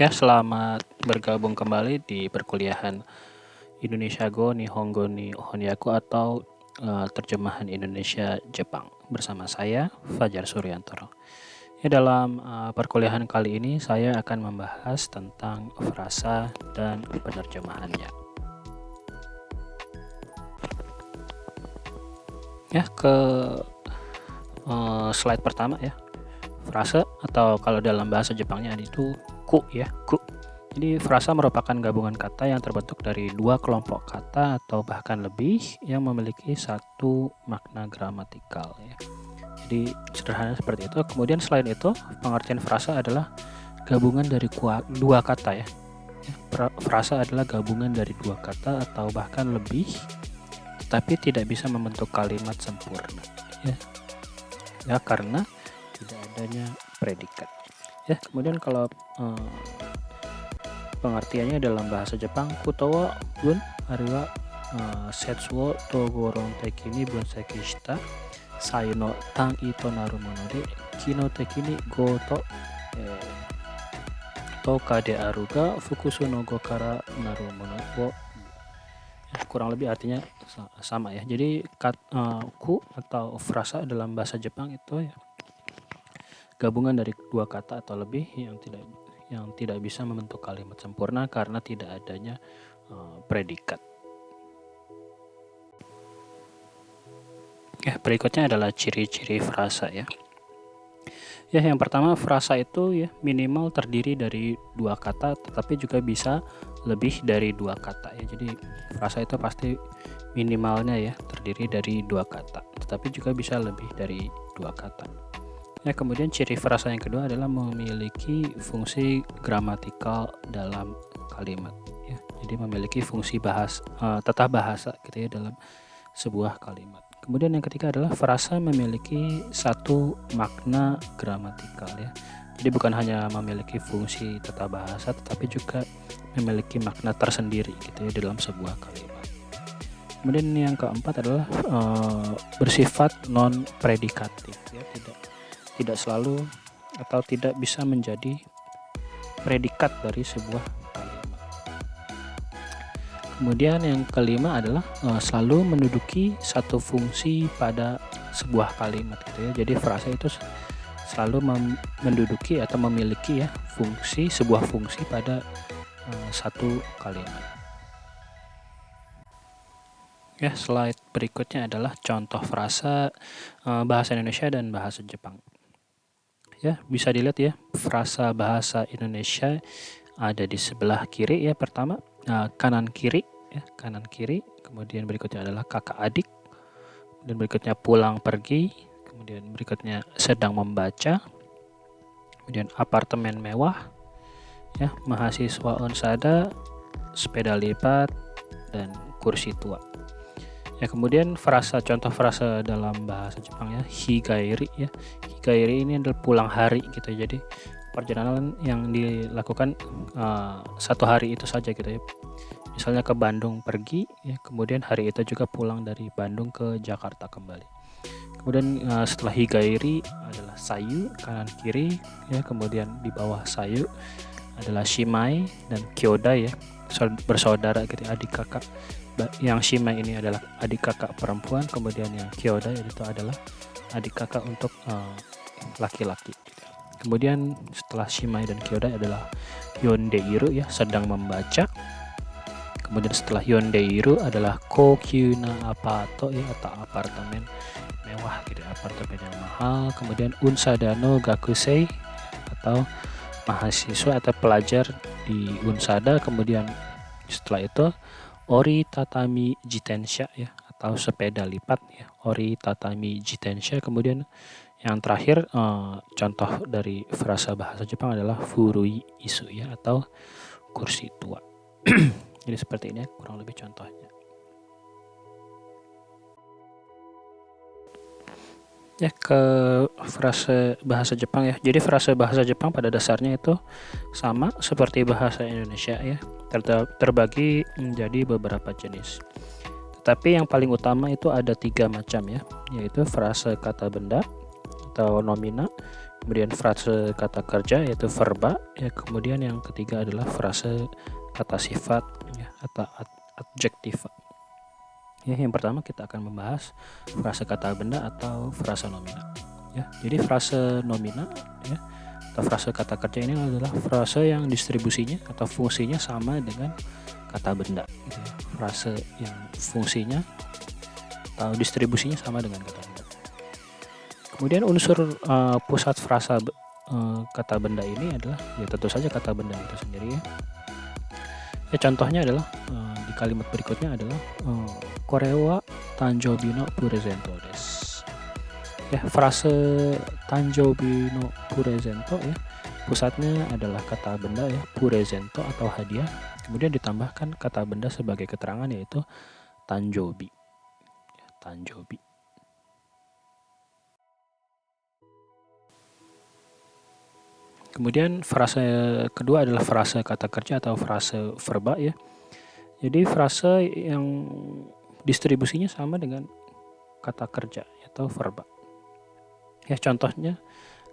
Ya, selamat bergabung kembali di perkuliahan Indonesia Go Nihongo ni Honyaku atau terjemahan Indonesia Jepang bersama saya Fajar Suryantoro. Ya, dalam perkuliahan kali ini saya akan membahas tentang frasa dan penerjemahannya. Ya, ke slide pertama ya. Frasa atau kalau dalam bahasa Jepangnya itu ku ya, ku. Jadi frasa merupakan gabungan kata yang terbentuk dari dua kelompok kata atau bahkan lebih yang memiliki satu makna gramatikal ya. Jadi sederhana seperti itu. Kemudian selain itu, pengertian frasa adalah gabungan dari dua kata ya. Frasa adalah gabungan dari dua kata atau bahkan lebih, tapi tidak bisa membentuk kalimat sempurna ya. Ya, karena tidak adanya predikat. Ya, kemudian kalau pengertiannya dalam bahasa Jepang, kutowa bun ariwa setsuo togoron teki ni bunseki shita sayu no tangi to naru mono de kino teki ni go to toka de aru ga fukusu no go kara naru mono wo. Kurang lebih artinya sama ya. Jadi ku atau frasa dalam bahasa Jepang itu ya gabungan dari dua kata atau lebih yang tidak bisa membentuk kalimat sempurna karena tidak adanya predikat. Ya, berikutnya adalah ciri-ciri frasa ya. Ya, yang pertama, frasa itu ya minimal terdiri dari dua kata, tetapi juga bisa lebih dari dua kata ya. Jadi frasa itu pasti minimalnya ya terdiri dari dua kata, tetapi juga bisa lebih dari dua kata. Ya, kemudian ciri frasa yang kedua adalah memiliki fungsi gramatikal dalam kalimat ya. Jadi memiliki fungsi tata bahasa gitu ya dalam sebuah kalimat. Kemudian yang ketiga adalah frasa memiliki satu makna gramatikal ya. Jadi bukan hanya memiliki fungsi tata bahasa, tetapi juga memiliki makna tersendiri gitu ya dalam sebuah kalimat. Kemudian yang keempat adalah bersifat non predikatif ya, tidak selalu atau tidak bisa menjadi predikat dari sebuah kalimat. Kemudian yang kelima adalah selalu menduduki satu fungsi pada sebuah kalimat gitu ya. Jadi frasa itu selalu menduduki atau memiliki ya sebuah fungsi pada satu kalimat. Ya, slide berikutnya adalah contoh frasa bahasa Indonesia dan bahasa Jepang. Ya, bisa dilihat ya, frasa bahasa Indonesia ada di sebelah kiri ya, pertama kanan kiri ya, kanan kiri. Kemudian berikutnya adalah kakak adik. Kemudian berikutnya pulang pergi. Kemudian berikutnya sedang membaca. Kemudian apartemen mewah ya, mahasiswa onsada, sepeda lipat, dan kursi tua. Ya, kemudian contoh frasa dalam bahasa Jepang ya, higairi ya. Higairi ini adalah pulang hari gitu. Jadi perjalanan yang dilakukan satu hari itu saja gitu ya. Misalnya ke Bandung pergi ya, kemudian hari itu juga pulang dari Bandung ke Jakarta kembali. Kemudian setelah higairi adalah sayu kanan kiri ya, kemudian di bawah sayu adalah shimai dan kyoda ya, bersaudara gitu, adik kakak. Yang shimai ini adalah adik kakak perempuan, kemudian yang kyoda itu adalah adik kakak untuk laki-laki. Kemudian setelah shimai dan kyoda adalah yondeiru ya, sedang membaca. Kemudian setelah yondeiru adalah kokyuna apato ya, atau apartemen mewah gitu, apartemen yang mahal. Kemudian unsada no gakusei atau mahasiswa atau pelajar di unsada. Kemudian setelah itu ori tatami jitensha ya, atau sepeda lipat ya, ori tatami jitensha. Kemudian yang terakhir contoh dari frasa bahasa Jepang adalah furui isu ya, atau kursi tua. Jadi seperti ini kurang lebih contohnya. Ya, ke frasa bahasa Jepang ya. Jadi frasa bahasa Jepang pada dasarnya itu sama seperti bahasa Indonesia ya, terbagi menjadi beberapa jenis. Tetapi yang paling utama itu ada 3 macam ya, yaitu frasa kata benda atau nomina, Kemudian frase kata kerja yaitu verba ya. Kemudian yang ketiga adalah frase kata sifat ya, atau adjektiva. Ya, yang pertama kita akan membahas frase kata benda atau frase nomina. Ya, jadi frase nomina ya atau frase kata kerja ini adalah frase yang distribusinya atau fungsinya sama dengan kata benda. Gitu ya. Frase yang fungsinya atau distribusinya sama dengan kata benda. Kemudian unsur pusat frasa kata benda ini adalah ya tentu saja kata benda itu sendiri ya. Ya contohnya adalah di kalimat berikutnya adalah Korewa Tanjobi no Purezento desu. Ya, frase Tanjobi no Purezento ya, pusatnya adalah kata benda ya, Purezento atau hadiah. Kemudian ditambahkan kata benda sebagai keterangan yaitu Tanjobi. Ya, Tanjobi. Kemudian frase kedua adalah frase kata kerja atau frase verba ya. Jadi frase yang distribusinya sama dengan kata kerja atau verba. Ya contohnya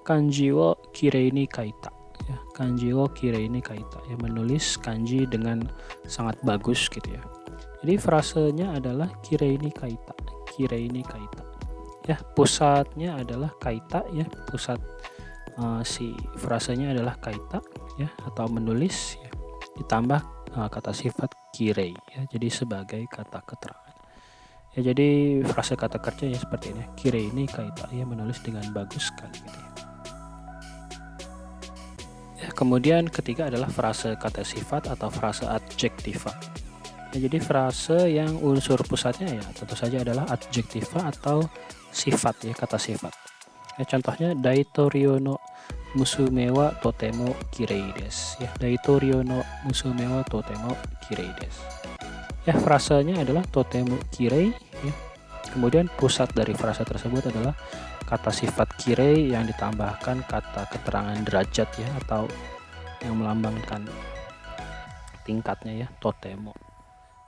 kanji wo kirei ni kaita. Ya, kanji wo kirei ni kaita. Ya menulis kanji dengan sangat bagus gitu ya. Jadi frasenya adalah kirei ni kaita. Kirei ni kaita. Ya pusatnya adalah kaita ya, pusat si frasenya adalah kaita ya atau menulis ya, ditambah kata sifat kirei ya, jadi sebagai kata keterangan ya. Jadi frase kata kerja ya seperti ini, kirei ini kaita ya, menulis dengan bagus sekali gitu ya. Ya kemudian ketiga adalah frase kata sifat atau frase adjektiva ya. Jadi frase yang unsur pusatnya ya tentu saja adalah adjektiva atau sifat ya, kata sifat ya. Contohnya Daitorio no musume wa totemo kirei desu ya. Daitorio no musume wa totemo kirei desu. Ya frasanya adalah totemo kirei ya. Kemudian pusat dari frasa tersebut adalah kata sifat kirei yang ditambahkan kata keterangan derajat ya, atau yang melambangkan tingkatnya ya, totemo.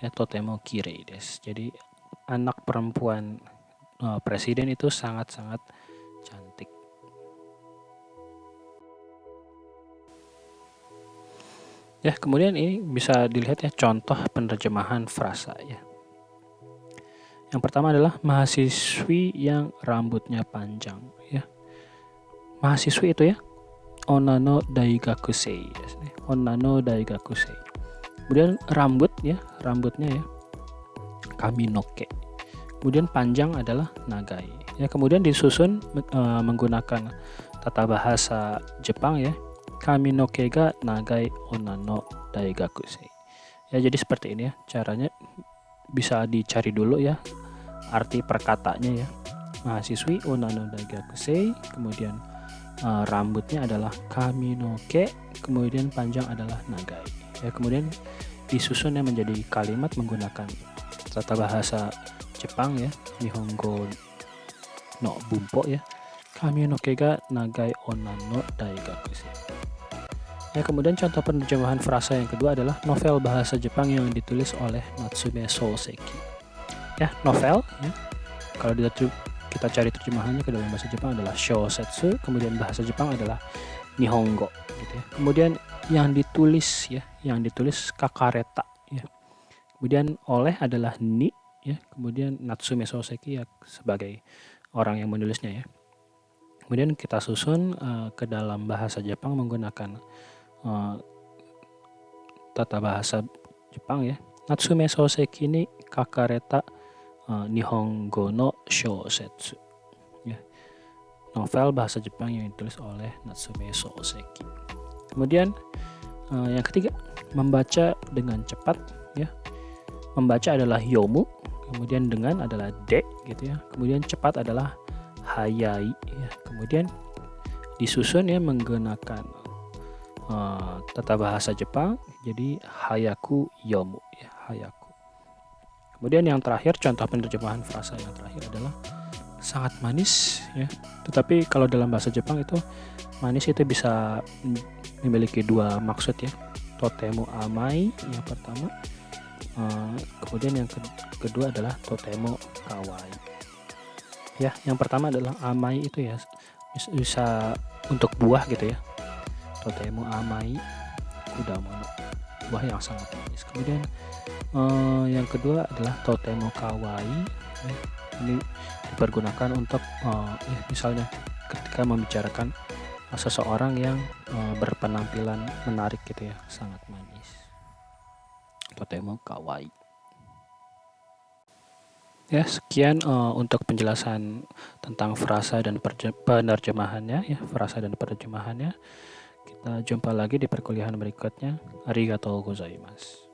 Ya totemo kirei desu. Jadi anak perempuan presiden itu sangat-sangat cantik. Ya, kemudian ini bisa dilihat ya contoh penerjemahan frasa ya. Yang pertama adalah mahasiswi yang rambutnya panjang ya. Mahasiswi itu ya onano daigakusei ya. Onano daigakusei. Kemudian rambut ya, rambutnya ya kaminoke. Kemudian panjang adalah nagai. Ya, kemudian disusun menggunakan tata bahasa Jepang ya. Kaminoke ga nagai onna no daigakusei. Ya, jadi seperti ini ya caranya, bisa dicari dulu ya arti perkataannya ya. Mahasiswi onna no daigakusei, kemudian rambutnya adalah kaminoke, kemudian panjang adalah nagai. Ya, kemudian disusunnya menjadi kalimat menggunakan tata bahasa Jepang ya, Nihongo no bunpo ya. Kaminoke ga nagai onna no daigakusei. Ya, kemudian contoh penerjemahan frasa yang kedua adalah novel bahasa Jepang yang ditulis oleh Natsume Soseki. Ya, novel ya. Kalau kita cari terjemahannya ke dalam bahasa Jepang adalah shousetsu, kemudian bahasa Jepang adalah Nihongo gitu ya. Kemudian yang ditulis ya, yang ditulis kakareta ya. Kemudian oleh adalah ni ya, kemudian Natsume Soseki ya sebagai orang yang menulisnya ya. Kemudian kita susun ke dalam bahasa Jepang menggunakan tata bahasa Jepang ya. Natsume Soseki ni kakareta Nihongo no shousetsu ya. Novel bahasa Jepang yang ditulis oleh Natsume Soseki. Kemudian yang ketiga, membaca dengan cepat ya. Membaca adalah yomu, kemudian dengan adalah de gitu ya. Kemudian cepat adalah hayai ya. Kemudian disusun ya menggunakan tata bahasa Jepang, jadi hayaku yomu ya, hayaku. Kemudian yang terakhir, contoh penerjemahan frasa yang terakhir adalah sangat manis ya. Tetapi kalau dalam bahasa Jepang itu manis itu bisa memiliki dua maksud ya. Totemo amai yang pertama, kemudian yang kedua adalah totemo kawaii. Ya, yang pertama adalah amai itu ya bisa untuk buah gitu ya. Totemo amai kudamono, buah yang sangat manis. Kemudian yang kedua adalah totemo kawaii. Ini dipergunakan untuk ya, misalnya ketika membicarakan seseorang yang berpenampilan menarik gitu ya, sangat manis. Totemo kawaii. Ya, sekian untuk penjelasan tentang frasa dan penerjemahannya ya, frasa dan penerjemahannya. Kita jumpa lagi di perkuliahan berikutnya. Arigatou gozaimasu.